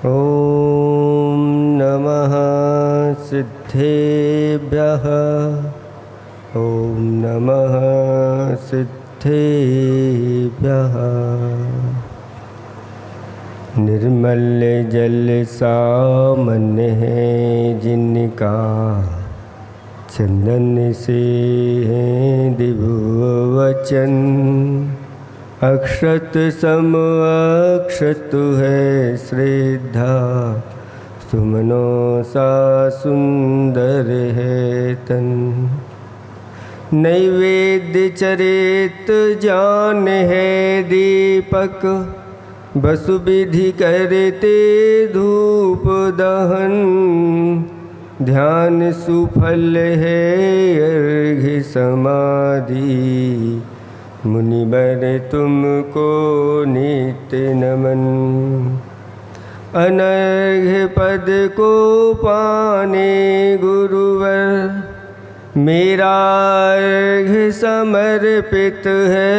ॐ नमः सिद्धेभ्यः। ॐ नमः सिद्धेभ्यः। निर्मल जल सामान्य है जिनका, चंदन से है दिव्यवचन। अक्षत सम अक्षत है श्रद्धा, सुमनों सा सुंदर है तन। नैवेद्य चरित जान है दीपक, बसु विधि करते धूप दहन। ध्यान सुफल है अर्घ्य समाधि, मुनिवर तुमको नित्य नमन। अनर्घ्य पद को पाने गुरुवर, मेरा अर्घ्य समर्पित है।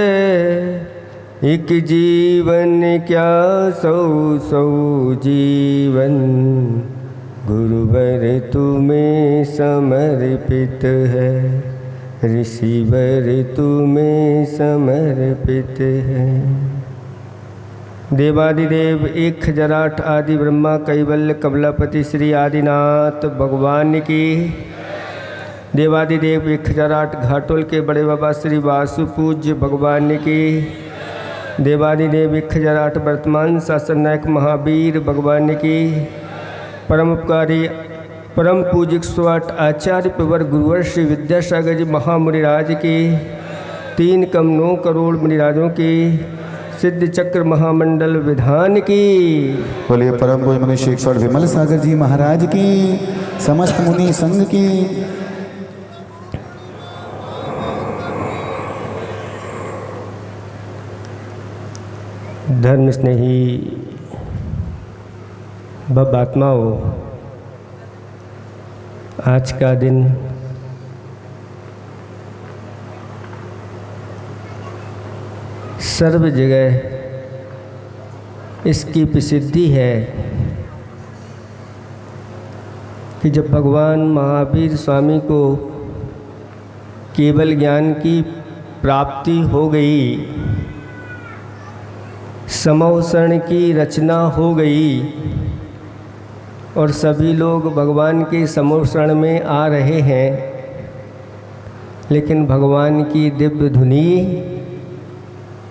एक जीवन क्या सौ सौ जीवन, गुरुवर तुम्हें समर्पित है। ऋषिवर तुम्हें समर्पित है। देवादिदेव 1008 आदि ब्रह्मा कैवल्य कमलापति श्री आदिनाथ भगवान की। देवादिदेव 1008 घाटोल के बड़े बाबा श्री वासु पूज्य भगवान की। देवादिदेव 1008 वर्तमान शासन नायक महावीर भगवान की। परम उपकारी परम पूजिक स्वाट आचार्य प्रवर गुरुवर श्री विद्यासागर जी महामुनिराज की। 3 कम 9 करोड़ मुनिराजों की। सिद्ध चक्र महामंडल विधान की। बोलिए परम पूज्य मुनि श्री ईश्वर विमल सागर जी महाराज की, समस्त मुनि संघ की। धर्म स्नेही बब आत्माओं, आज का दिन सर्व जगह इसकी प्रसिद्धि है कि जब भगवान महावीर स्वामी को केवल ज्ञान की प्राप्ति हो गई, समवसरण की रचना हो गई और सभी लोग भगवान के समवसरण में आ रहे हैं, लेकिन भगवान की दिव्य धुनी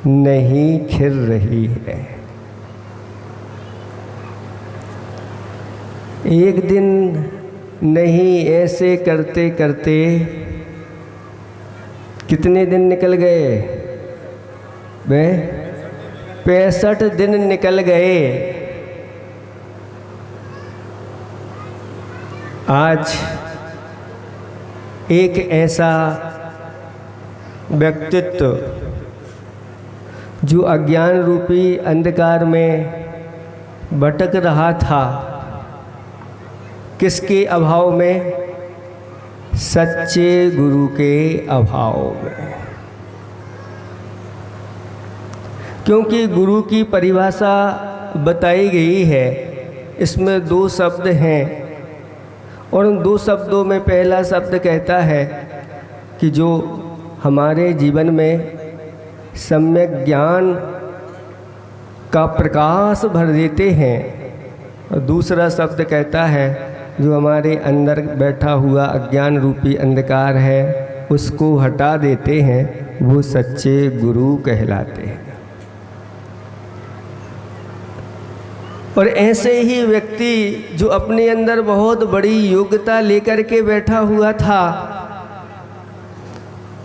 नहीं खिल रही है। एक दिन नहीं, ऐसे करते करते कितने दिन निकल गए? 65 दिन निकल गए। आज एक ऐसा व्यक्तित्व जो अज्ञान रूपी अंधकार में भटक रहा था, किसके अभाव में? सच्चे गुरु के अभाव में। क्योंकि गुरु की परिभाषा बताई गई है, इसमें 2 शब्द हैं और उन 2 शब्दों में पहला शब्द कहता है कि जो हमारे जीवन में सम्यक ज्ञान का प्रकाश भर देते हैं, और दूसरा शब्द कहता है जो हमारे अंदर बैठा हुआ अज्ञान रूपी अंधकार है उसको हटा देते हैं, वो सच्चे गुरु कहलाते हैं। और ऐसे ही व्यक्ति जो अपने अंदर बहुत बड़ी योग्यता लेकर के बैठा हुआ था,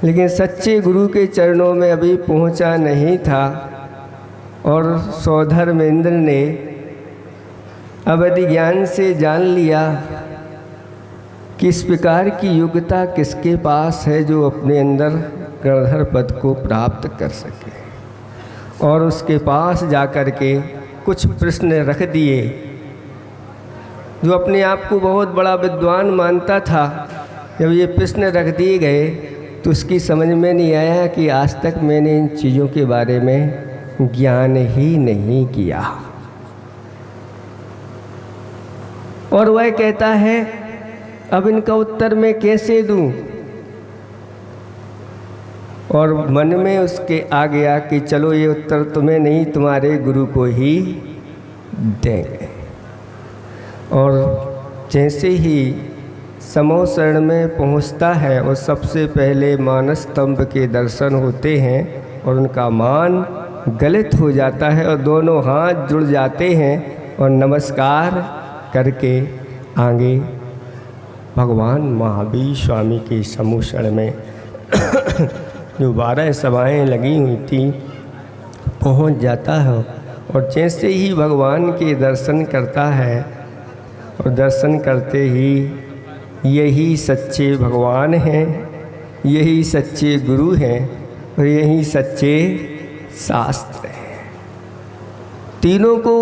लेकिन सच्चे गुरु के चरणों में अभी पहुंचा नहीं था, और सौधर्मेंद्र ने अवधि ज्ञान से जान लिया कि इस प्रकार की योग्यता किसके पास है जो अपने अंदर गणधर पद को प्राप्त कर सके। और उसके पास जाकर के कुछ प्रश्न रख दिए। जो अपने आप को बहुत बड़ा विद्वान मानता था, जब ये प्रश्न रख दिए गए तो उसकी समझ में नहीं आया कि आज तक मैंने इन चीज़ों के बारे में ज्ञान ही नहीं किया। और वह कहता है अब इनका उत्तर मैं कैसे दूं, और मन में उसके आ गया कि चलो ये उत्तर तुम्हें नहीं तुम्हारे गुरु को ही देंगे। और जैसे ही समो शरण में पहुंचता है और सबसे पहले मानस स्तंभ के दर्शन होते हैं और उनका मान गलित हो जाता है और दोनों हाथ जुड़ जाते हैं और नमस्कार करके आगे भगवान महावीर स्वामी के समूह शरण में जो 12 सभाएँ लगी हुई थी पहुंच जाता है। और जैसे ही भगवान के दर्शन करता है और दर्शन करते ही यही सच्चे भगवान हैं, यही सच्चे गुरु हैं और यही सच्चे शास्त्र हैं। तीनों को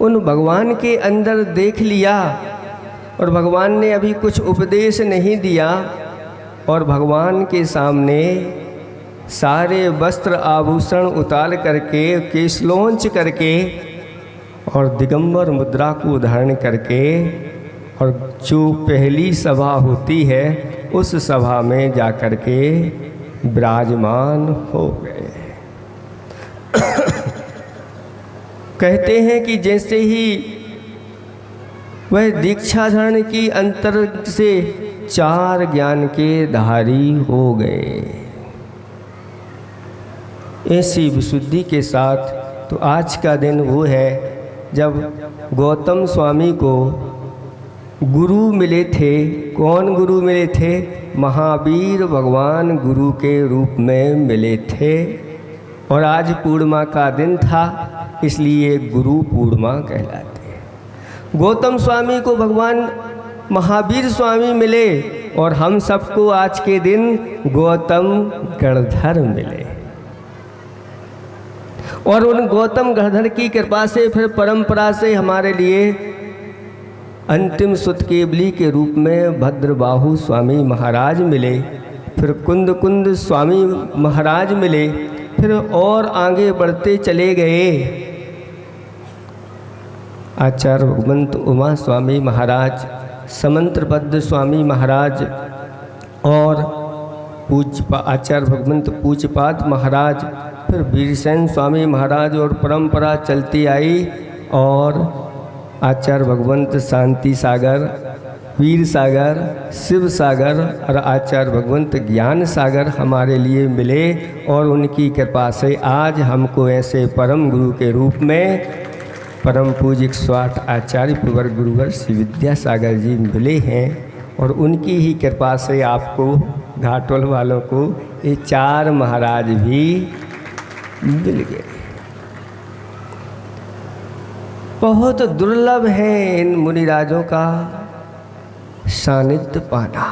उन भगवान के अंदर देख लिया और भगवान ने अभी कुछ उपदेश नहीं दिया और भगवान के सामने सारे वस्त्र आभूषण उतार करके केशलोंच करके और दिगंबर मुद्रा को धारण करके और जो पहली सभा होती है उस सभा में जाकर के विराजमान हो गए। कहते हैं कि जैसे ही वह दीक्षा धारण की अंतर से 4 ज्ञान के धारी हो गए। ऐसी विशुद्धि के साथ तो आज का दिन वो है जब गौतम स्वामी को गुरु मिले थे। कौन गुरु मिले थे? महावीर भगवान गुरु के रूप में मिले थे। और आज पूर्णिमा का दिन था, इसलिए गुरु पूर्णिमा कहलाते हैं। गौतम स्वामी को भगवान महावीर स्वामी मिले और हम सबको आज के दिन गौतम गणधर मिले। और उन गौतम गणधर की कृपा से फिर परंपरा से हमारे लिए अंतिम सुत केवली के रूप में भद्रबाहु स्वामी महाराज मिले, फिर कुंद कुंद स्वामी महाराज मिले, फिर और आगे बढ़ते चले गए आचार्य भगवंत उमा स्वामी महाराज, समंत्रपद स्वामी महाराज और आचार्य भगवंत पूज्यपाद महाराज, फिर वीरसेन स्वामी महाराज और परंपरा चलती आई और आचार्य भगवंत शांति सागर, वीर सागर, शिव सागर और आचार्य भगवंत ज्ञान सागर हमारे लिए मिले। और उनकी कृपा से आज हमको ऐसे परम गुरु के रूप में परम पूज्य स्वाट आचार्य प्रवर गुरुवर श्री विद्यासागर जी मिले हैं। और उनकी ही कृपा से आपको घाटोल वालों को ये 4 महाराज भी मिल गए। बहुत दुर्लभ है इन मुनिराजों का सानिध्य पाना।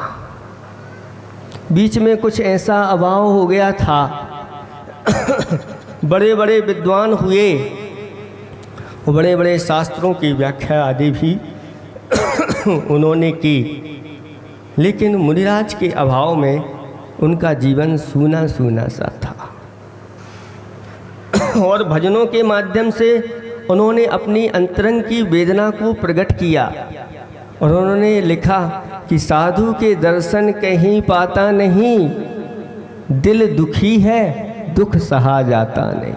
बीच में कुछ ऐसा अभाव हो गया था बड़े बड़े विद्वान हुए, बड़े बड़े शास्त्रों की व्याख्या आदि भी उन्होंने की, लेकिन मुनिराज के अभाव में उनका जीवन सूना सूना सा था। और भजनों के माध्यम से उन्होंने अपनी अंतरंग की वेदना को प्रकट किया और उन्होंने लिखा कि साधु के दर्शन कहीं पाता नहीं, दिल दुखी है दुख सहा जाता नहीं।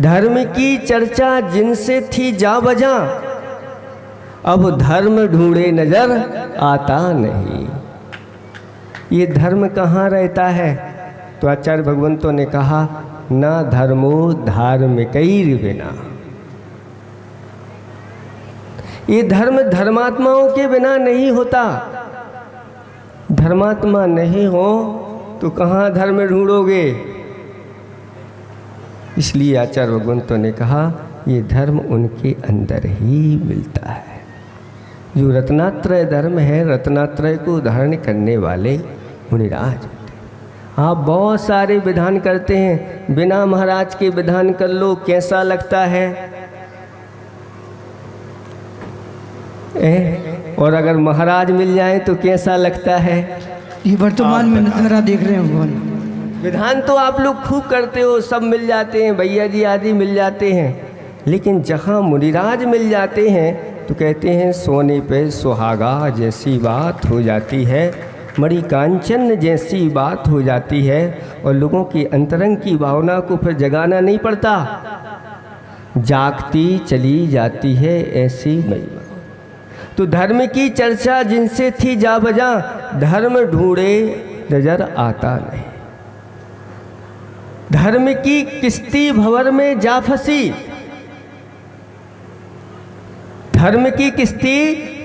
धर्म की चर्चा जिनसे थी जा बजा, अब धर्म ढूंढे नजर आता नहीं। ये धर्म कहाँ रहता है? तो आचार्य भगवंतों ने कहा न धर्मो धार्मिकैर बिना। ये धर्म धर्मात्माओं के बिना नहीं होता। धर्मात्मा नहीं हो तो कहाँ धर्म ढूंढोगे? इसलिए आचार्य भगवंतों ने कहा ये धर्म उनके अंदर ही मिलता है। जो रत्नात्रय धर्म है, रत्नात्रय को धारण करने वाले मुनिराज। आप बहुत सारे विधान करते हैं, बिना महाराज के विधान कर लो, कैसा लगता है? और अगर महाराज मिल जाए तो कैसा लगता है? ये वर्तमान में नजारा देख रहे हैं भगवान। विधान तो आप लोग खूब करते हो, सब मिल जाते हैं, भैया जी आदि मिल जाते हैं, लेकिन जहाँ मुनिराज मिल जाते हैं तो कहते हैं सोने पे सुहागा जैसी बात हो जाती है, मणिकांचन जैसी बात हो जाती है, और लोगों की अंतरंग की भावना को फिर जगाना नहीं पड़ता, जागती चली जाती है ऐसी महिमा। तो धर्म की चर्चा जिनसे थी जा बजा, धर्म ढूंढे नजर आता नहीं। धर्म की किश्ती भंवर में जा फंसी, धर्म की किश्ती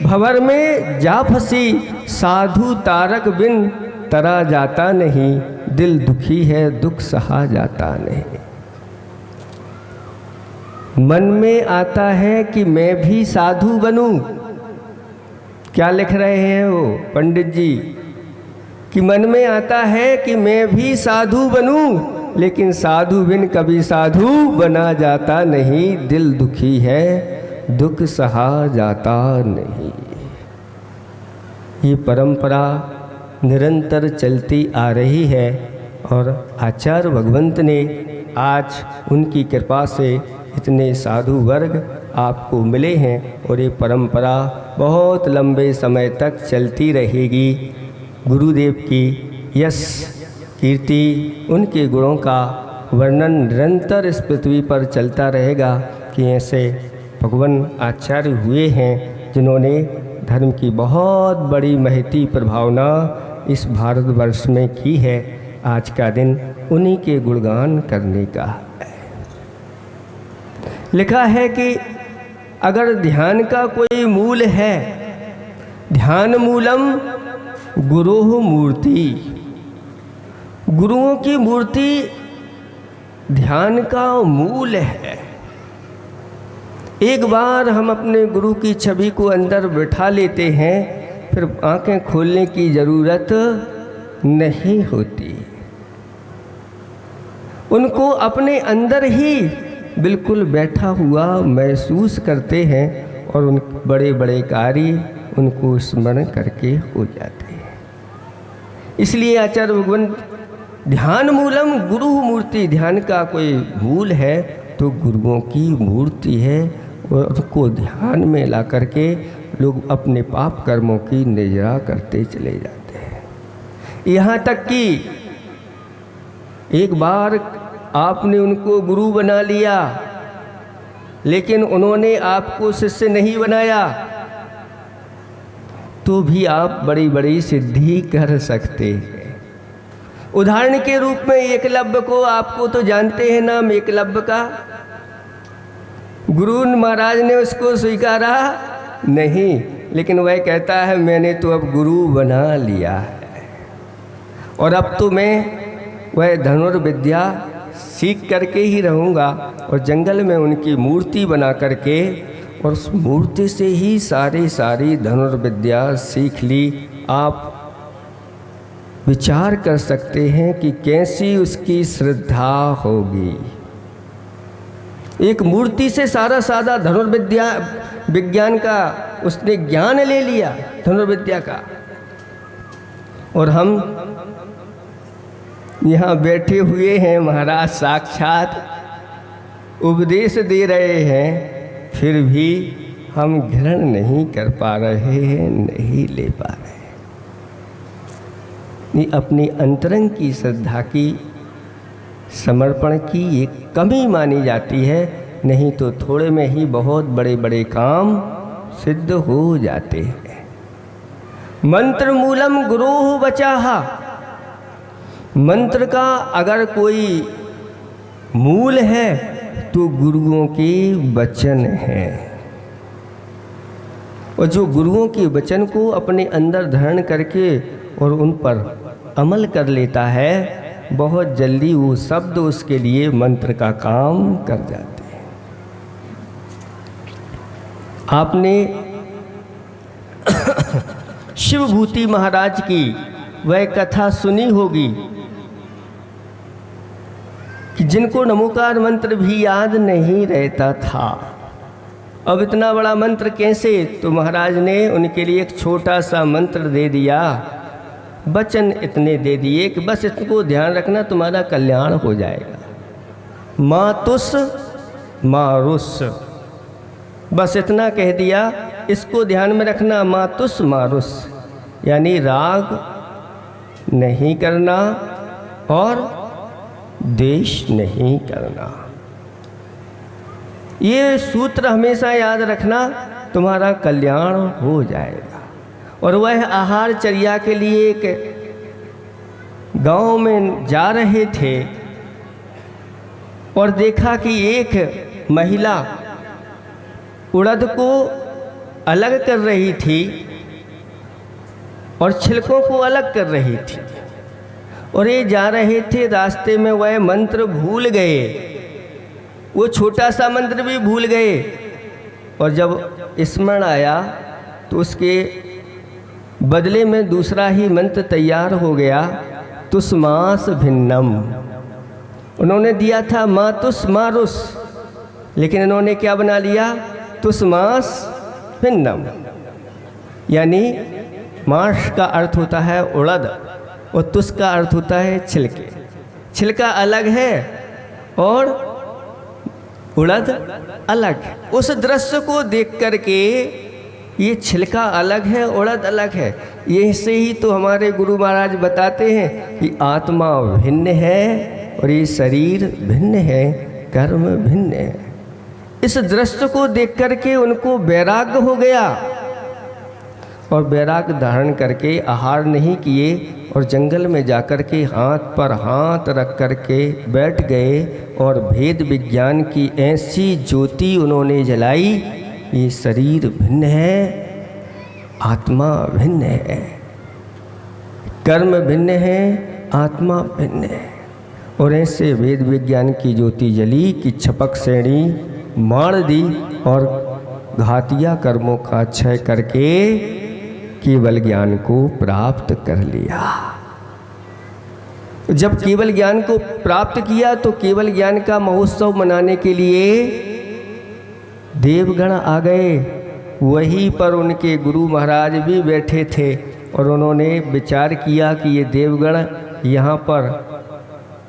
भंवर में जा फंसी, साधु तारक बिन तरा जाता नहीं, दिल दुखी है दुख सहा जाता नहीं। मन में आता है कि मैं भी साधु बनूं। क्या लिख रहे हैं वो पंडित जी कि मन में आता है कि मैं भी साधु बनूं, लेकिन साधु बिन कभी साधु बना जाता नहीं, दिल दुखी है दुख सहा जाता नहीं। ये परंपरा निरंतर चलती आ रही है और आचार्य भगवंत ने आज उनकी कृपा से इतने साधु वर्ग आपको मिले हैं और ये परंपरा बहुत लंबे समय तक चलती रहेगी। गुरुदेव की यश कीर्ति, उनके गुणों का वर्णन निरंतर इस पृथ्वी पर चलता रहेगा कि ऐसे भगवान आचार्य हुए हैं जिन्होंने धर्म की बहुत बड़ी महती प्रभावना इस भारतवर्ष में की है। आज का दिन उन्हीं के गुणगान करने का है। लिखा है कि अगर ध्यान का कोई मूल है, ध्यान मूलम गुरुः मूर्ति, गुरुओं की मूर्ति ध्यान का मूल है। एक बार हम अपने गुरु की छवि को अंदर बिठा लेते हैं, फिर आंखें खोलने की ज़रूरत नहीं होती। उनको अपने अंदर ही बिल्कुल बैठा हुआ महसूस करते हैं और उन बड़े बड़े कार्य उनको स्मरण करके हो जाते हैं। इसलिए आचार्य भगवान ध्यान मूलम गुरु मूर्ति, ध्यान का कोई मूल है तो गुरुओं की मूर्ति है, और उनको ध्यान में ला करके लोग अपने पाप कर्मों की निजरा करते चले जाते हैं। यहाँ तक कि एक बार आपने उनको गुरु बना लिया, लेकिन उन्होंने आपको शिष्य नहीं बनाया, तो भी आप बड़ी बड़ी सिद्धि कर सकते हैं। उदाहरण के रूप में एकलव्य को, आपको तो जानते हैं नाम एकलव्य का। गुरु महाराज ने उसको स्वीकारा नहीं, लेकिन वह कहता है मैंने तो अब गुरु बना लिया है और अब तो मैं वह धनुर्विद्या सीख करके ही रहूँगा। और जंगल में उनकी मूर्ति बना करके और उस मूर्ति से ही सारी धनुर्विद्या सीख ली। आप विचार कर सकते हैं कि कैसी उसकी श्रद्धा होगी। एक मूर्ति से सारा धनुर्विद्या विज्ञान का उसने ज्ञान ले लिया, धनुर्विद्या का। और हम यहाँ बैठे हुए हैं, महाराज साक्षात उपदेश दे रहे हैं, फिर भी हम ग्रहण नहीं कर पा रहे हैं, नहीं ले पा रहे हैं। ये अपनी अंतरंग की श्रद्धा की, समर्पण की एक कमी मानी जाती है, नहीं तो थोड़े में ही बहुत बड़े बड़े काम सिद्ध हो जाते हैं। मंत्र मूलम गुरुः वचाहा, मंत्र का अगर कोई मूल है तो गुरुओं के वचन है। और जो गुरुओं के वचन को अपने अंदर धारण करके और उन पर अमल कर लेता है, बहुत जल्दी वो शब्द उसके लिए मंत्र का काम कर जाते हैं। आपने शिवभूति महाराज की वह कथा सुनी होगी कि जिनको नमोकार मंत्र भी याद नहीं रहता था। अब इतना बड़ा मंत्र कैसे? तो महाराज ने उनके लिए एक छोटा सा मंत्र दे दिया, वचन इतने दे दिए कि बस इसको ध्यान रखना, तुम्हारा कल्याण हो जाएगा। मातुस मारुस, बस इतना कह दिया। इसको ध्यान में रखना, मातुस मारुस, यानी राग नहीं करना और द्वेष नहीं करना। ये सूत्र हमेशा याद रखना, तुम्हारा कल्याण हो जाएगा। और वह आहारचर्या के लिए एक गांव में जा रहे थे और देखा कि एक महिला उड़द को अलग कर रही थी और छिलकों को अलग कर रही थी। और ये जा रहे थे, रास्ते में वह मंत्र भूल गए, वो छोटा सा मंत्र भी भूल गए। और जब स्मरण आया तो उसके बदले में दूसरा ही मंत्र तैयार हो गया, तुस्मास भिन्नम। उन्होंने दिया था मातुस मारुस, लेकिन इन्होंने क्या बना लिया, तुस्मास भिन्नम। यानी माश का अर्थ होता है उड़द और तुस का अर्थ होता है छिलके। छिलका अलग है और उड़द अलग है। उस दृश्य को देख करके ये छिलका अलग है, उड़द अलग है। ये से ही तो हमारे गुरु महाराज बताते हैं कि आत्मा भिन्न है और ये शरीर भिन्न है, कर्म भिन्न है। इस दृश्य को देख करके उनको वैराग्य हो गया और वैराग्य धारण करके आहार नहीं किए और जंगल में जाकर के हाथ पर हाथ रख करके बैठ गए और भेद विज्ञान की ऐसी ज्योति उन्होंने जलाई। ये शरीर भिन्न है, आत्मा भिन्न है, कर्म भिन्न है, आत्मा भिन्न है। और ऐसे वेद विज्ञान की ज्योति जली कि छपक श्रेणी मार दी और घातिया कर्मों का क्षय करके केवल ज्ञान को प्राप्त कर लिया। जब केवल ज्ञान को प्राप्त किया तो केवल ज्ञान का महोत्सव मनाने के लिए देवगण आ गए। वहीं पर उनके गुरु महाराज भी बैठे थे और उन्होंने विचार किया कि ये देवगण यहाँ पर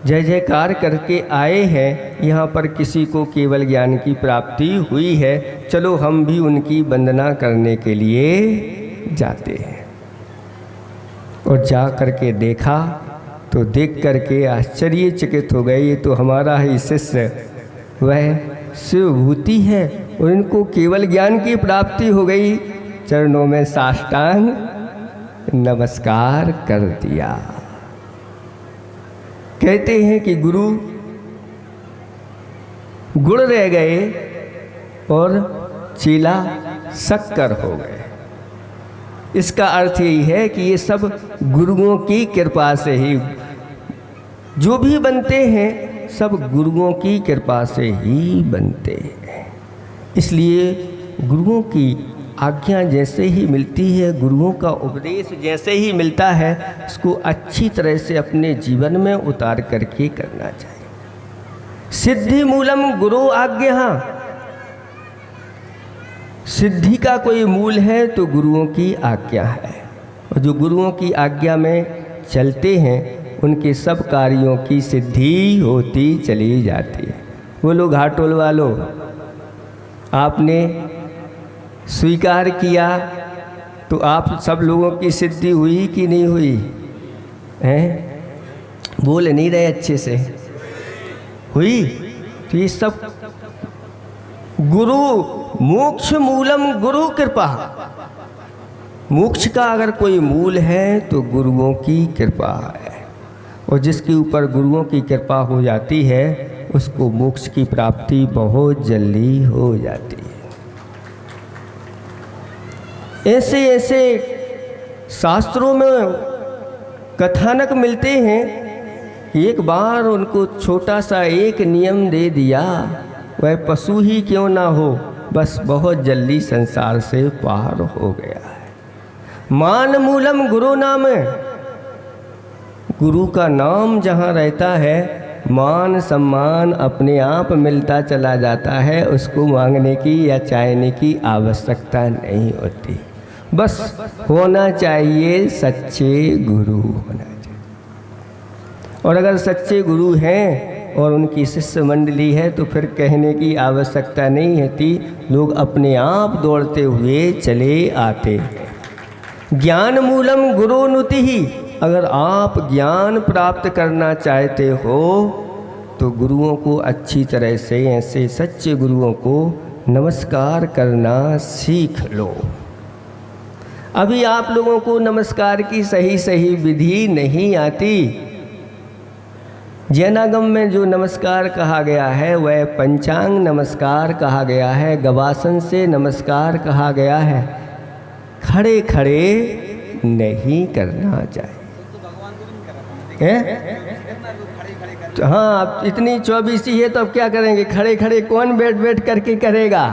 जय जयकार करके आए हैं, यहाँ पर किसी को केवल ज्ञान की प्राप्ति हुई है, चलो हम भी उनकी वंदना करने के लिए जाते हैं। और जा करके देखा तो देख करके आश्चर्यचकित हो गए, ये तो हमारा ही शिष्य वह शिवभूति है और इनको केवल ज्ञान की प्राप्ति हो गई। चरणों में साष्टांग नमस्कार कर दिया। कहते हैं कि गुरु गुड़ रह गए और चेला शक्कर हो गए। इसका अर्थ यही है कि ये सब गुरुओं की कृपा से ही जो भी बनते हैं, सब गुरुओं की कृपा से ही बनते हैं। इसलिए गुरुओं की आज्ञा जैसे ही मिलती है, गुरुओं का उपदेश जैसे ही मिलता है, उसको अच्छी तरह से अपने जीवन में उतार करके करना चाहिए। सिद्धि मूलम गुरु आज्ञा, सिद्धि का कोई मूल है तो गुरुओं की आज्ञा है। और जो गुरुओं की आज्ञा में चलते हैं उनके सब कार्यों की सिद्धि होती चली जाती है। बोलो घाटोल वालों, आपने स्वीकार किया तो आप सब लोगों की सिद्धि हुई कि नहीं हुई हैं? बोल नहीं रहे अच्छे से, हुई। तो ये सब गुरु मोक्ष मूलम गुरु कृपा, मोक्ष का अगर कोई मूल है तो गुरुओं की कृपा है। और जिसके ऊपर गुरुओं की कृपा हो जाती है उसको मोक्ष की प्राप्ति बहुत जल्दी हो जाती है। ऐसे ऐसे शास्त्रों में कथानक मिलते हैं। एक बार उनको छोटा सा एक नियम दे दिया, वह पशु ही क्यों ना हो, बस बहुत जल्दी संसार से पार हो गया है। मान मूलम गुरु नाम, गुरु का नाम जहाँ रहता है मान सम्मान अपने आप मिलता चला जाता है। उसको मांगने की या चाहने की आवश्यकता नहीं होती, बस होना चाहिए सच्चे गुरु होना चाहिए। और अगर सच्चे गुरु हैं और उनकी शिष्य मंडली है तो फिर कहने की आवश्यकता नहीं है थी, लोग अपने आप दौड़ते हुए चले आते। ज्ञान मूलम गुरुनुति ही, अगर आप ज्ञान प्राप्त करना चाहते हो तो गुरुओं को अच्छी तरह से, ऐसे सच्चे गुरुओं को नमस्कार करना सीख लो। अभी आप लोगों को नमस्कार की सही विधि नहीं आती। जैनागम में जो नमस्कार कहा गया है वह पंचांग नमस्कार कहा गया है, गवासन से नमस्कार कहा गया है, खड़े खड़े नहीं करना चाहिए। तो हाँ, अब इतनी 24 है तो अब क्या करेंगे, खड़े खड़े कौन बैठ करके करेगा।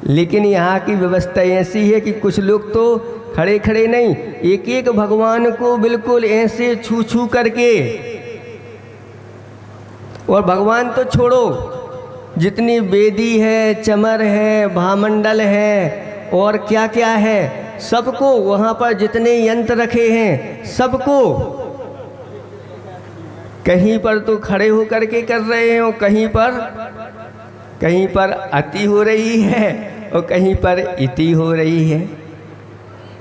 लेकिन यहाँ की व्यवस्था ऐसी है कि कुछ लोग तो खड़े खड़े नहीं, एक एक भगवान को बिल्कुल ऐसे छू छू करके, और भगवान तो छोड़ो, जितनी वेदी है, चमर है, भामंडल है और क्या क्या है, सबको वहाँ पर जितने यंत्र रखे हैं सबको कहीं पर तो खड़े होकर के कर रहे हैं और कहीं पर अति हो रही है और कहीं पर इति हो रही है।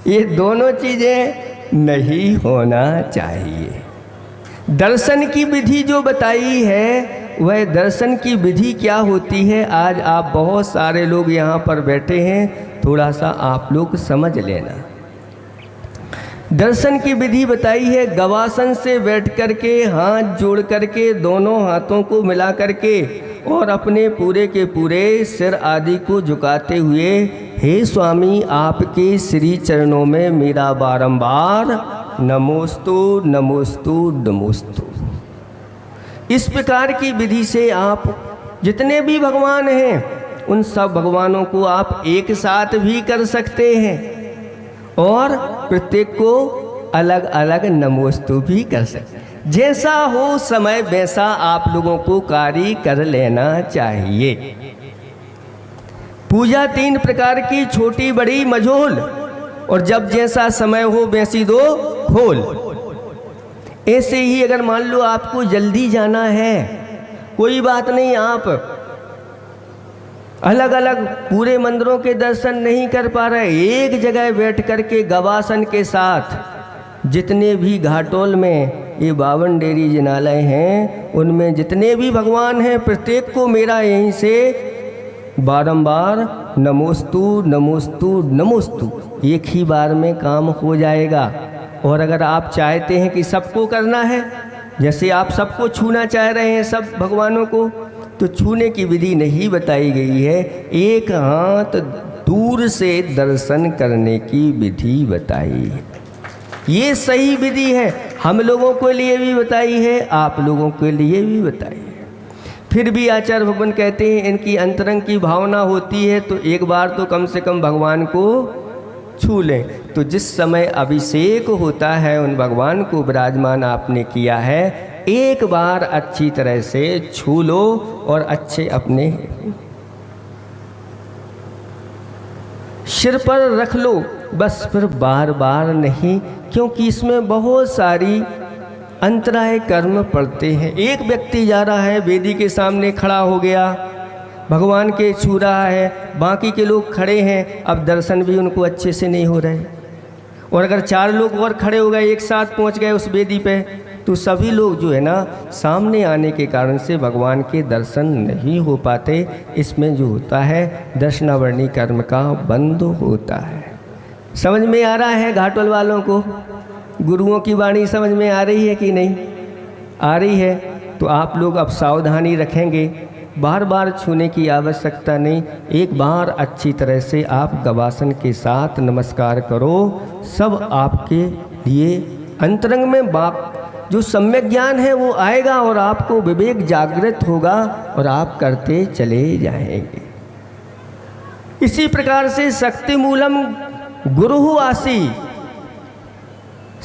ये दोनों चीज़ें नहीं होना चाहिए। दर्शन की विधि जो बताई है वह दर्शन की विधि क्या होती है, आज आप बहुत सारे लोग यहाँ पर बैठे हैं, थोड़ा सा आप लोग समझ लेना। दर्शन की विधि बताई है, गवासन से बैठ करके हाथ जोड़ करके दोनों हाथों को मिला करके और अपने पूरे के पूरे सिर आदि को झुकाते हुए, हे स्वामी आपके श्री चरणों में मेरा बारंबार नमोस्तु नमोस्तु नमोस्तु। इस प्रकार की विधि से आप जितने भी भगवान हैं उन सब भगवानों को आप एक साथ भी कर सकते हैं और प्रत्येक को अलग अलग नमोस्तु भी कर सकते हैं। जैसा हो समय वैसा आप लोगों को कार्य कर लेना चाहिए। पूजा 3 प्रकार की, छोटी बड़ी मझोल, और जब जैसा समय हो वैसी दो खोल। ऐसे ही अगर मान लो आपको जल्दी जाना है, कोई बात नहीं, आप अलग अलग पूरे मंदिरों के दर्शन नहीं कर पा रहे, एक जगह बैठ कर के गवासन के साथ जितने भी घाटोल में ये 52 डेरी जिनालय हैं उनमें जितने भी भगवान हैं प्रत्येक को मेरा यहीं से बारंबार नमोस्तु नमोस्तु नमोस्तु, एक ही बार में काम हो जाएगा। और अगर आप चाहते हैं कि सबको करना है, जैसे आप सबको छूना चाह रहे हैं सब भगवानों को, तो छूने की विधि नहीं बताई गई है, एक हाथ दूर से दर्शन करने की विधि बताई है। ये सही विधि है, हम लोगों के लिए भी बताई है, आप लोगों के लिए भी बताई है। फिर भी आचार्य भगवान कहते हैं इनकी अंतरंग की भावना होती है तो एक बार तो कम से कम भगवान को छू लें। तो जिस समय अभिषेक होता है उन भगवान को विराजमान आपने किया है, एक बार अच्छी तरह से छू लो और अच्छे अपने सिर पर रख लो, बस फिर बार बार नहीं, क्योंकि इसमें बहुत सारी अंतराय कर्म पड़ते हैं। एक व्यक्ति जा रहा है, वेदी के सामने खड़ा हो गया, भगवान के छू रहा है, बाकी के लोग खड़े हैं, अब दर्शन भी उनको अच्छे से नहीं हो रहे। और अगर 4 लोग और खड़े हो गए, एक साथ पहुंच गए उस वेदी पे, तो सभी लोग जो है ना सामने आने के कारण से भगवान के दर्शन नहीं हो पाते। इसमें जो होता है दर्शनावरणी कर्म का बंद होता है। समझ में आ रहा है घाटोल वालों को? गुरुओं की वाणी समझ में आ रही है कि नहीं आ रही है? तो आप लोग अब सावधानी रखेंगे, बार बार छूने की आवश्यकता नहीं, एक बार अच्छी तरह से आप गवासन के साथ नमस्कार करो, सब आपके लिए अंतरंग में बाप जो सम्यक ज्ञान है वो आएगा और आपको विवेक जागृत होगा और आप करते चले जाएंगे। इसी प्रकार से शक्ति मूलम गुरु आसी,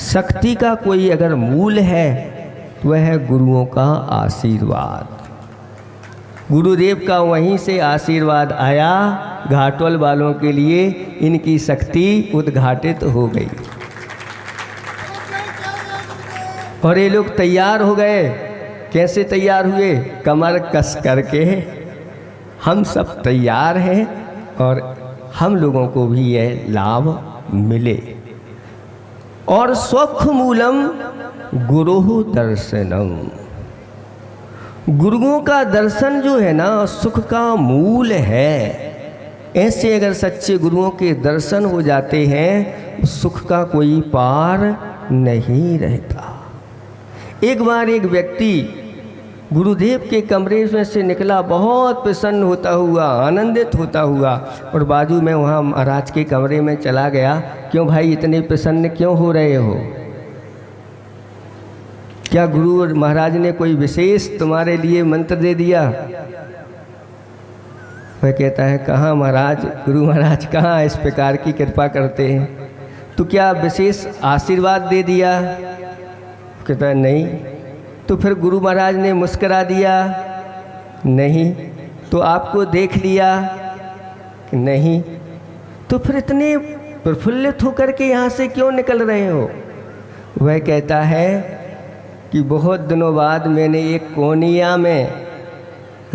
शक्ति का कोई अगर मूल है तो वह है गुरुओं का आशीर्वाद। गुरुदेव का वहीं से आशीर्वाद आया, घाटोल वालों के लिए इनकी शक्ति उद्घाटित हो गई और ये लोग तैयार हो गए कैसे तैयार हुए? कमर कस करके हम सब तैयार हैं और हम लोगों को भी यह लाभ मिले। और सुख मूलम गुरु दर्शनम, गुरुओं का दर्शन जो है ना सुख का मूल है। ऐसे अगर सच्चे गुरुओं के दर्शन हो जाते हैं सुख का कोई पार नहीं रहता। एक बार एक व्यक्ति गुरुदेव के कमरे में से निकला, बहुत प्रसन्न होता हुआ, आनंदित होता हुआ, और बाजू में वहाँ महाराज के कमरे में चला गया। क्यों भाई इतने प्रसन्न क्यों हो रहे हो? क्या गुरु और महाराज ने कोई विशेष तुम्हारे लिए मंत्र दे दिया? वह कहता है कहाँ महाराज, गुरु महाराज कहाँ इस प्रकार की कृपा करते हैं। तो क्या विशेष आशीर्वाद दे दिया? कहता है नहीं। तो फिर गुरु महाराज ने मुस्करा दिया? नहीं। तो आपको देख लिया? नहीं। तो फिर इतने प्रफुल्लित होकर के यहाँ से क्यों निकल रहे हो? वह कहता है कि बहुत दिनों बाद मैंने एक कोनिया में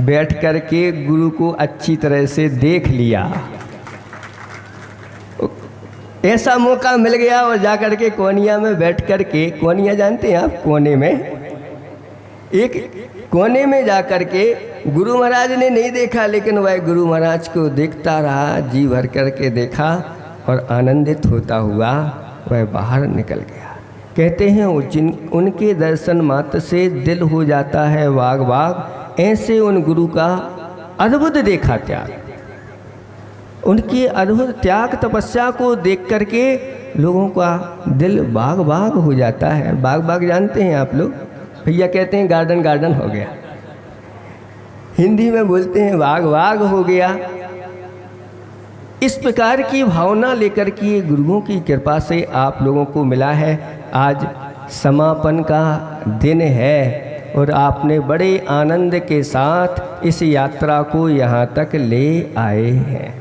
बैठ कर के गुरु को अच्छी तरह से देख लिया। ऐसा मौका मिल गया और जा कर के कोनिया में बैठ कर के, कोनिया जानते हैं आप, कोने में, एक कोने में जा कर के गुरु महाराज ने नहीं देखा, लेकिन वह गुरु महाराज को देखता रहा, जी भर कर के देखा और आनंदित होता हुआ वह बाहर निकल गया। कहते हैं उनके दर्शन मात्र से दिल हो जाता है वाग वाग। ऐसे उन गुरु का अद्भुत देखा त्याग, उनकी अद्भुत त्याग तपस्या को देख करके लोगों का दिल बाग बाग हो जाता है। बाग बाग जानते हैं आप लोग? भैया कहते हैं गार्डन गार्डन हो गया, हिंदी में बोलते हैं बाग बाग हो गया। इस प्रकार की भावना लेकर के गुरुओं की कृपा से आप लोगों को मिला है। आज समापन का दिन है और आपने बड़े आनंद के साथ इस यात्रा को यहाँ तक ले आए हैं।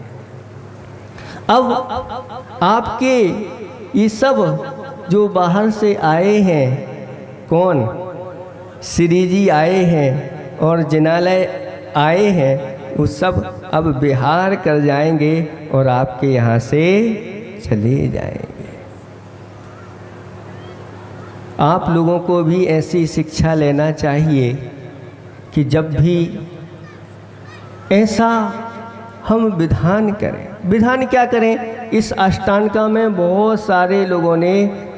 अब आपके ये सब जो बाहर से आए हैं, कौन? श्री जी आए हैं और जिनालय आए हैं, वो सब अब बिहार कर जाएंगे और आपके यहाँ से चले जाएंगे। आप लोगों को भी ऐसी शिक्षा लेना चाहिए कि जब भी ऐसा हम विधान करें, विधान क्या करें? इस अष्टांगा में बहुत सारे लोगों ने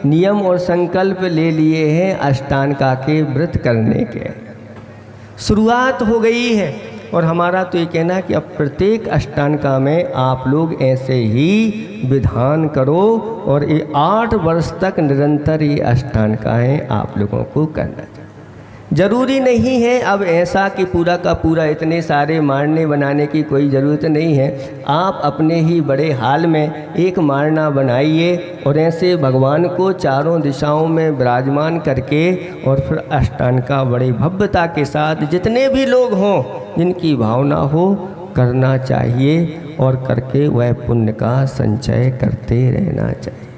नियम और संकल्प ले लिए हैं अष्टांगा के व्रत करने के। शुरुआत हो गई है और हमारा तो ये कहना है कि अब प्रत्येक अष्टांगा में आप लोग ऐसे ही विधान करो और ये 8 वर्ष तक निरंतर ये अष्टांगाएँ आप लोगों को करना चाहिए। ज़रूरी नहीं है अब ऐसा कि पूरा का पूरा इतने सारे मारने बनाने की कोई ज़रूरत नहीं है। आप अपने ही बड़े हाल में एक मारना बनाइए और ऐसे भगवान को चारों दिशाओं में विराजमान करके और फिर अष्टांगा बड़े भव्यता के साथ जितने भी लोग हों, जिनकी भावना हो, करना चाहिए और करके वह पुण्य का संचय करते रहना चाहिए।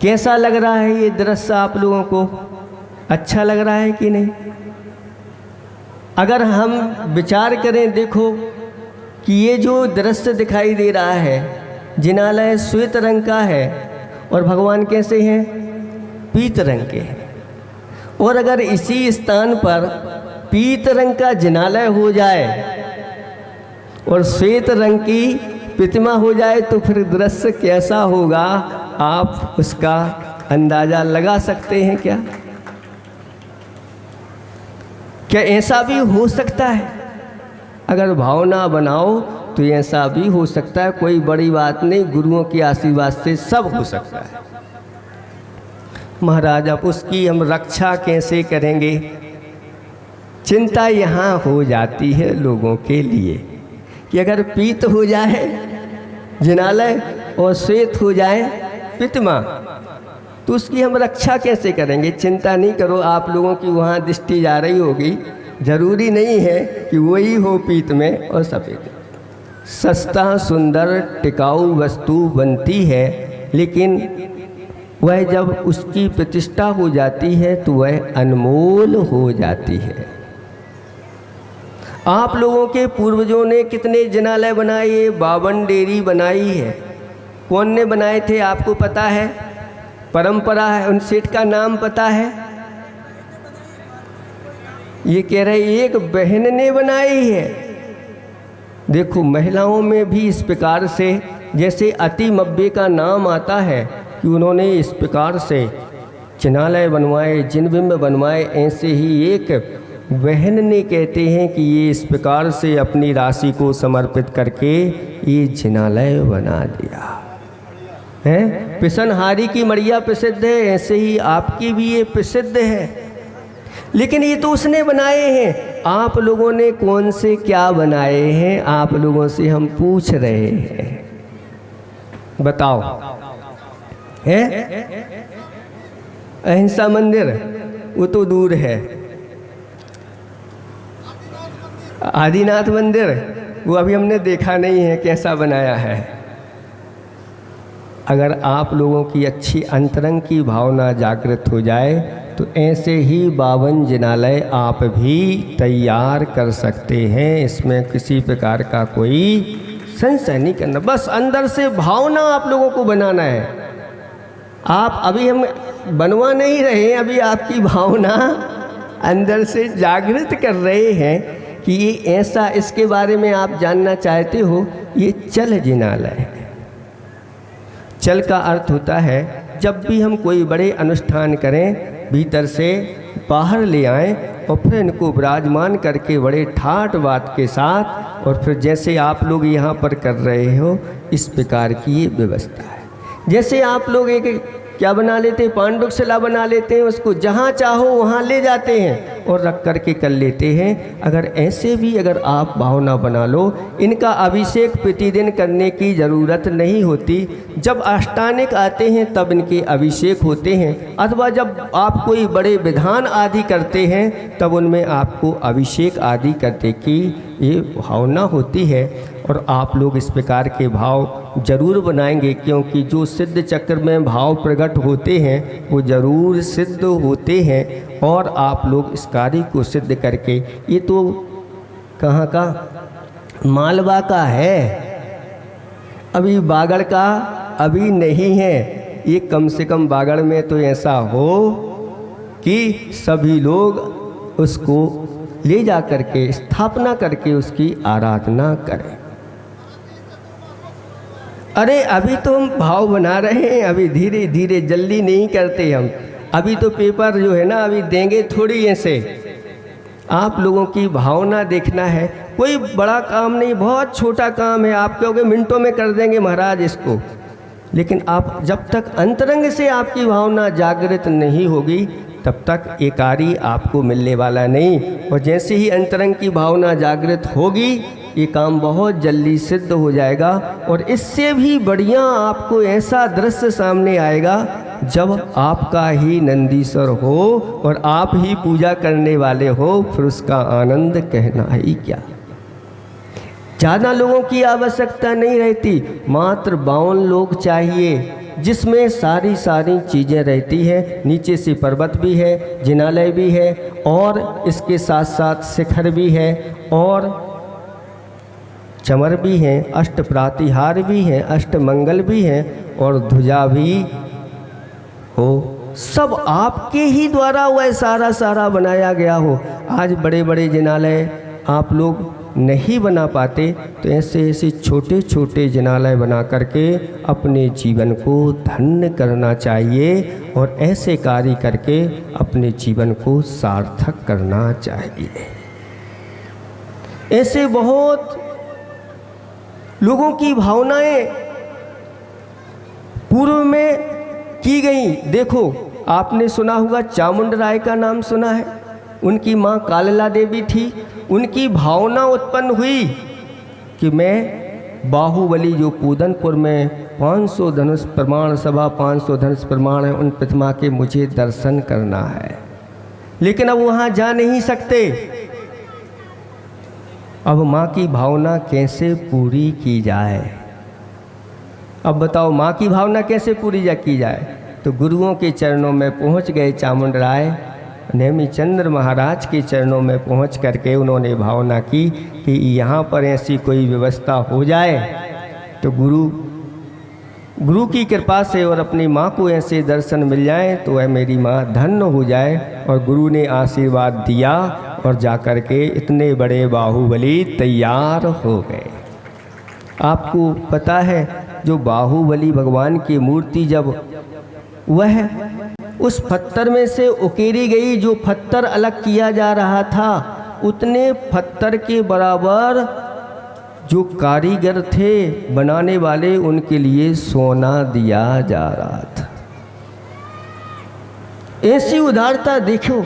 कैसा लग रहा है ये दृश्य आप लोगों को? अच्छा लग रहा है कि नहीं? अगर हम विचार करें, देखो कि ये जो दृश्य दिखाई दे रहा है, जिनालय श्वेत रंग का है और भगवान कैसे हैं? पीत रंग के हैं। और अगर इसी स्थान पर पीत रंग का जिनालय हो जाए और श्वेत रंग की प्रतिमा हो जाए तो फिर दृश्य कैसा होगा, आप उसका अंदाज़ा लगा सकते हैं क्या? क्या ऐसा भी हो सकता है? अगर भावना बनाओ तो ऐसा भी हो सकता है, कोई बड़ी बात नहीं, गुरुओं के आशीर्वाद से सब हो सकता है। महाराज अब उसकी हम रक्षा कैसे करेंगे? चिंता यहाँ हो जाती है लोगों के लिए कि अगर पीत हो जाए जिनालय और श्वेत हो जाए प्रतिमा, तो उसकी हम रक्षा कैसे करेंगे? चिंता नहीं करो, आप लोगों की वहाँ दृष्टि जा रही होगी। ज़रूरी नहीं है कि वही हो पीत में और सफ़ेद। सस्ता सुंदर टिकाऊ वस्तु बनती है, लेकिन वह जब उसकी प्रतिष्ठा हो जाती है तो वह अनमोल हो जाती है। आप लोगों के पूर्वजों ने कितने जिनालय बनाए, 52 डेयरी बनाई है। कौन ने बनाए थे आपको पता है? परंपरा है, उन सेठ का नाम पता है? ये कह रहे एक बहन ने बनाई है। देखो महिलाओं में भी इस प्रकार से, जैसे अति मब्बे का नाम आता है कि उन्होंने इस प्रकार से जिनालय बनवाए, जिनबिंब बनवाए, ऐसे ही एक बहन ने कहते हैं कि ये इस प्रकार से अपनी राशि को समर्पित करके ये जिनालय बना दिया है। पिसनहारी की मड़िया प्रसिद्ध है, ऐसे ही आपकी भी ये प्रसिद्ध है। लेकिन ये तो उसने बनाए हैं, आप लोगों ने कौन से क्या बनाए हैं, आप लोगों से हम पूछ रहे हैं, बताओ। है अहिंसा मंदिर, वो तो दूर है। आदिनाथ मंदिर, वो अभी हमने देखा नहीं है कैसा बनाया है। अगर आप लोगों की अच्छी अंतरंग की भावना जागृत हो जाए तो ऐसे ही 52 जिनालय आप भी तैयार कर सकते हैं। इसमें किसी प्रकार का कोई संशय नहीं करना, बस अंदर से भावना आप लोगों को बनाना है। आप अभी हम बनवा नहीं रहे, अभी आपकी भावना अंदर से जागृत कर रहे हैं कि ये ऐसा, इसके बारे में आप जानना चाहते हो। ये चल जिनालय है। चल का अर्थ होता है जब भी हम कोई बड़े अनुष्ठान करें, भीतर से बाहर ले आएं और फिर इनको विराजमान करके बड़े ठाट बात के साथ, और फिर जैसे आप लोग यहाँ पर कर रहे हो इस प्रकार की ये व्यवस्था है। जैसे आप लोग एक क्या बना लेते हैं, पांडुशिला बना लेते हैं, उसको जहाँ चाहो वहाँ ले जाते हैं और रख करके कर लेते हैं। अगर ऐसे भी अगर आप भावना बना लो, इनका अभिषेक प्रतिदिन करने की ज़रूरत नहीं होती। जब अष्टानिक आते हैं तब इनके अभिषेक होते हैं, अथवा जब आप कोई बड़े विधान आदि करते हैं तब उनमें आपको अभिषेक आदि करने की ये भावना होती है। और आप लोग इस प्रकार के भाव जरूर बनाएंगे, क्योंकि जो सिद्ध चक्र में भाव प्रकट होते हैं वो जरूर सिद्ध होते हैं। और आप लोग इस कार्य को सिद्ध करके, ये तो कहाँ का, मालवा का है, अभी बागड़ का अभी नहीं है। ये कम से कम बागड़ में तो ऐसा हो कि सभी लोग उसको ले जा करके स्थापना करके उसकी आराधना करें। अरे अभी तो हम भाव बना रहे हैं, अभी धीरे धीरे, जल्दी नहीं करते हम। अभी तो पेपर जो है ना अभी देंगे थोड़ी ऐसे। आप लोगों की भावना देखना है, कोई बड़ा काम नहीं, बहुत छोटा काम है। आप कहोगे मिनटों में कर देंगे महाराज इसको, लेकिन आप जब तक अंतरंग से आपकी भावना जागृत नहीं होगी तब तक ये कार्य आपको मिलने वाला नहीं। और जैसे ही अंतरंग की भावना जागृत होगी ये काम बहुत जल्दी सिद्ध हो जाएगा। और इससे भी बढ़िया आपको ऐसा दृश्य सामने आएगा जब आपका ही नंदीश्वर हो और आप ही पूजा करने वाले हो, फिर उसका आनंद कहना ही क्या। ज़्यादा लोगों की आवश्यकता नहीं रहती, मात्र 52 लोग चाहिए, जिसमें सारी चीज़ें रहती है। नीचे से पर्वत भी है, जिनालय भी है, और इसके साथ साथ शिखर भी है, और चमर भी हैं, अष्ट प्रातिहार भी हैं, अष्ट मंगल भी हैं, और ध्वजा भी हो। सब आपके ही द्वारा वह सारा बनाया गया हो। आज बड़े बड़े जिनालय आप लोग नहीं बना पाते, तो ऐसे छोटे छोटे जिनालय बना करके अपने जीवन को धन्य करना चाहिए, और ऐसे कार्य करके अपने जीवन को सार्थक करना चाहिए। ऐसे बहुत लोगों की भावनाएं पूर्व में की गई। देखो आपने सुना होगा, चामुंड राय का नाम सुना है, उनकी माँ कालला देवी थी। उनकी भावना उत्पन्न हुई कि मैं बाहुबली जो पूदनपुर में 500 धनुष प्रमाण सभा 500 धनुष प्रमाण है, उन प्रतिमा के मुझे दर्शन करना है, लेकिन अब वहाँ जा नहीं सकते। अब माँ की भावना कैसे पूरी की जाए? अब बताओ माँ की भावना कैसे पूरी की जाए? तो गुरुओं के चरणों में पहुंच गए चामुंड राय। नेमिचंद्र महाराज के चरणों में पहुंच करके उन्होंने भावना की कि यहाँ पर ऐसी कोई व्यवस्था हो जाए तो गुरु की कृपा से और अपनी माँ को ऐसे दर्शन मिल जाए तो वह मेरी माँ धन्य हो जाए। और गुरु ने आशीर्वाद दिया और जाकर के इतने बड़े बाहुबली तैयार हो गए। आपको पता है जो बाहुबली भगवान की मूर्ति जब वह उस पत्थर में से उकेरी गई, जो पत्थर अलग किया जा रहा था उतने पत्थर के बराबर जो कारीगर थे बनाने वाले उनके लिए सोना दिया जा रहा था। ऐसी उदारता देखो।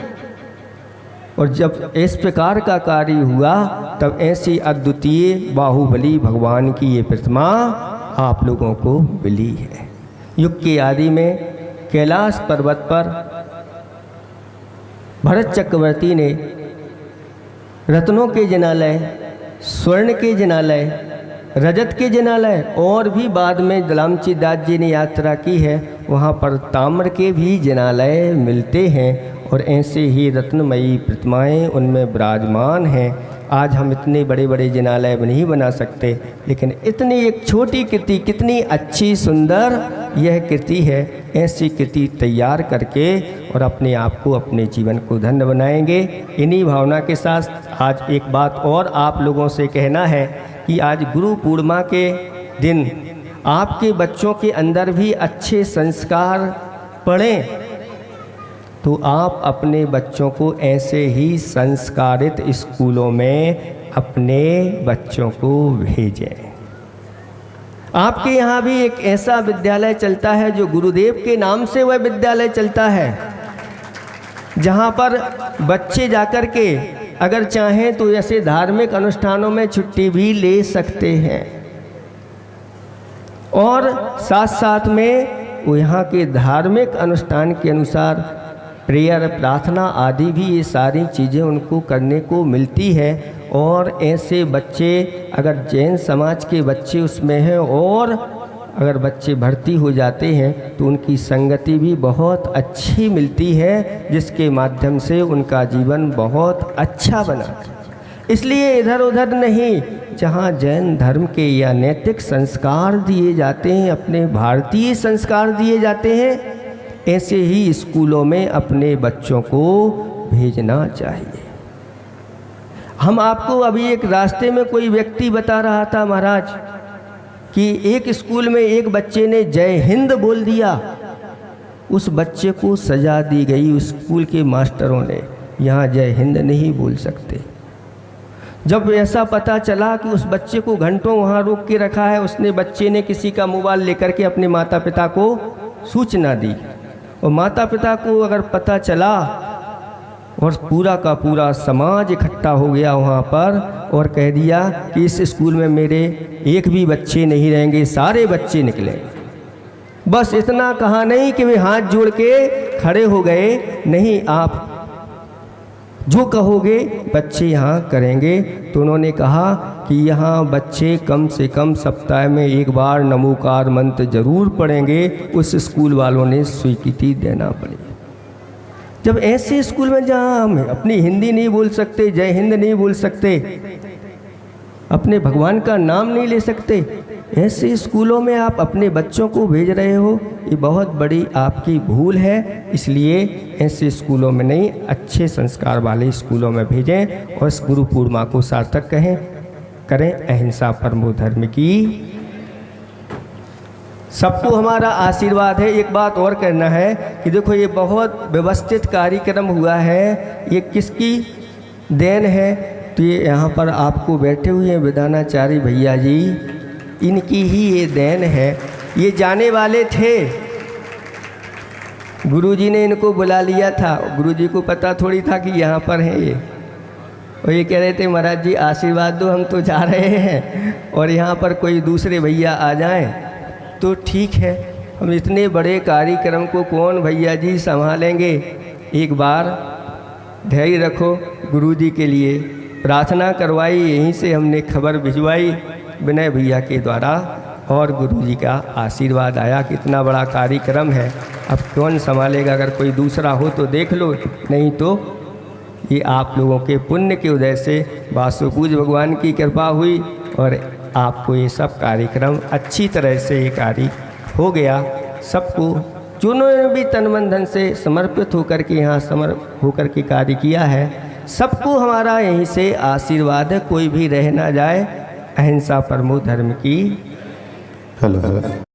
और जब इस प्रकार का कार्य हुआ तब ऐसी अद्वितीय बाहुबली भगवान की ये प्रतिमा आप लोगों को मिली है। युग के आदि में कैलाश पर्वत पर भरत चक्रवर्ती ने रत्नों के जिनालय, स्वर्ण के जिनालय, रजत के जिनालय और भी बाद में दलामची दास जी ने यात्रा की है, वहाँ पर ताम्र के भी जिनालय मिलते हैं। और ऐसे ही रत्नमयी प्रतिमाएं उनमें विराजमान हैं। आज हम इतने बड़े बड़े जिनालय नहीं बना सकते, लेकिन इतनी एक छोटी कृति कितनी अच्छी सुंदर यह कृति है। ऐसी कृति तैयार करके और अपने आप को, अपने जीवन को धन्य बनाएंगे। इन्हीं भावना के साथ आज एक बात और आप लोगों से कहना है कि आज गुरु पूर्णिमा के दिन आपके बच्चों के अंदर भी अच्छे संस्कार पड़ें, तो आप अपने बच्चों को ऐसे ही संस्कारित स्कूलों में अपने बच्चों को भेजें। आपके यहाँ भी एक ऐसा विद्यालय चलता है जो गुरुदेव के नाम से वह विद्यालय चलता है, जहाँ पर बच्चे जाकर के अगर चाहें तो ऐसे धार्मिक अनुष्ठानों में छुट्टी भी ले सकते हैं। और साथ साथ में वो यहाँ के धार्मिक अनुष्ठान के अनुसार प्रेयर, प्रार्थना आदि भी ये सारी चीज़ें उनको करने को मिलती है। और ऐसे बच्चे अगर जैन समाज के बच्चे उसमें हैं और अगर बच्चे भर्ती हो जाते हैं तो उनकी संगति भी बहुत अच्छी मिलती है, जिसके माध्यम से उनका जीवन बहुत अच्छा बना। इसलिए इधर उधर नहीं, जहाँ जैन धर्म के या नैतिक संस्कार दिए जाते हैं, अपने भारतीय संस्कार दिए जाते हैं, ऐसे ही स्कूलों में अपने बच्चों को भेजना चाहिए। हम आपको अभी एक रास्ते में कोई व्यक्ति बता रहा था महाराज कि एक स्कूल में एक बच्चे ने जय हिंद बोल दिया। उस बच्चे को सजा दी गई उस स्कूल के मास्टरों ने, यहाँ जय हिंद नहीं बोल सकते। जब ऐसा पता चला कि उस बच्चे को घंटों वहाँ रोक के रखा है, उसने बच्चे ने किसी का मोबाइल लेकर के अपने माता पिता को सूचना दी। और माता पिता को अगर पता चला और पूरा का पूरा समाज इकट्ठा हो गया वहाँ पर और कह दिया कि इस स्कूल में मेरे एक भी बच्चे नहीं रहेंगे, सारे बच्चे निकले। बस इतना कहा नहीं कि वे हाथ जोड़ के खड़े हो गए, नहीं, आप जो कहोगे बच्चे यहाँ करेंगे। तो उन्होंने कहा कि यहाँ बच्चे कम से कम सप्ताह में एक बार नमोकार मंत्र जरूर पढ़ेंगे। उस स्कूल वालों ने स्वीकृति देना पड़ी। जब ऐसे स्कूल में जहाँ हम अपनी हिंदी नहीं बोल सकते, जय हिंद नहीं बोल सकते, अपने भगवान का नाम नहीं ले सकते, ऐसे स्कूलों में आप अपने बच्चों को भेज रहे हो, ये बहुत बड़ी आपकी भूल है। इसलिए ऐसे स्कूलों में नहीं, अच्छे संस्कार वाले स्कूलों में भेजें और इस गुरु पूर्णिमा को सार्थक करें। अहिंसा परमो धर्म की। सबको हमारा आशीर्वाद है। एक बात और कहना है कि देखो ये बहुत व्यवस्थित कार्यक्रम हुआ है, ये किसकी देन है? तो ये यहाँ पर आपको बैठे हुए हैं विधानाचार्य भैया जी, इनकी ही ये देन है। ये जाने वाले थे, गुरुजी ने इनको बुला लिया था। गुरुजी को पता थोड़ी था कि यहाँ पर हैं ये, और ये कह रहे थे महाराज जी आशीर्वाद दो, हम तो जा रहे हैं और यहाँ पर कोई दूसरे भैया आ जाएं तो ठीक है। हम इतने बड़े कार्यक्रम को कौन भैया जी संभालेंगे? एक बार धैर्य रखो, गुरुजी के लिए प्रार्थना करवाई, यहीं से हमने खबर भिजवाई विनय भैया के द्वारा। और गुरुजी का आशीर्वाद आया। कितना बड़ा कार्यक्रम है, अब कौन संभालेगा? अगर कोई दूसरा हो तो देख लो, नहीं तो ये आप लोगों के पुण्य की वजह से वासुपूज भगवान की कृपा हुई और आपको ये सब कार्यक्रम अच्छी तरह से ये कार्य हो गया। सबको जिन्होंने भी तन मन धन से समर्पित होकर के यहाँ होकर के कार्य किया है, सबको हमारा यहीं से आशीर्वाद है, कोई भी रह ना जाए। अहिंसा परमो धर्म की। हेलो।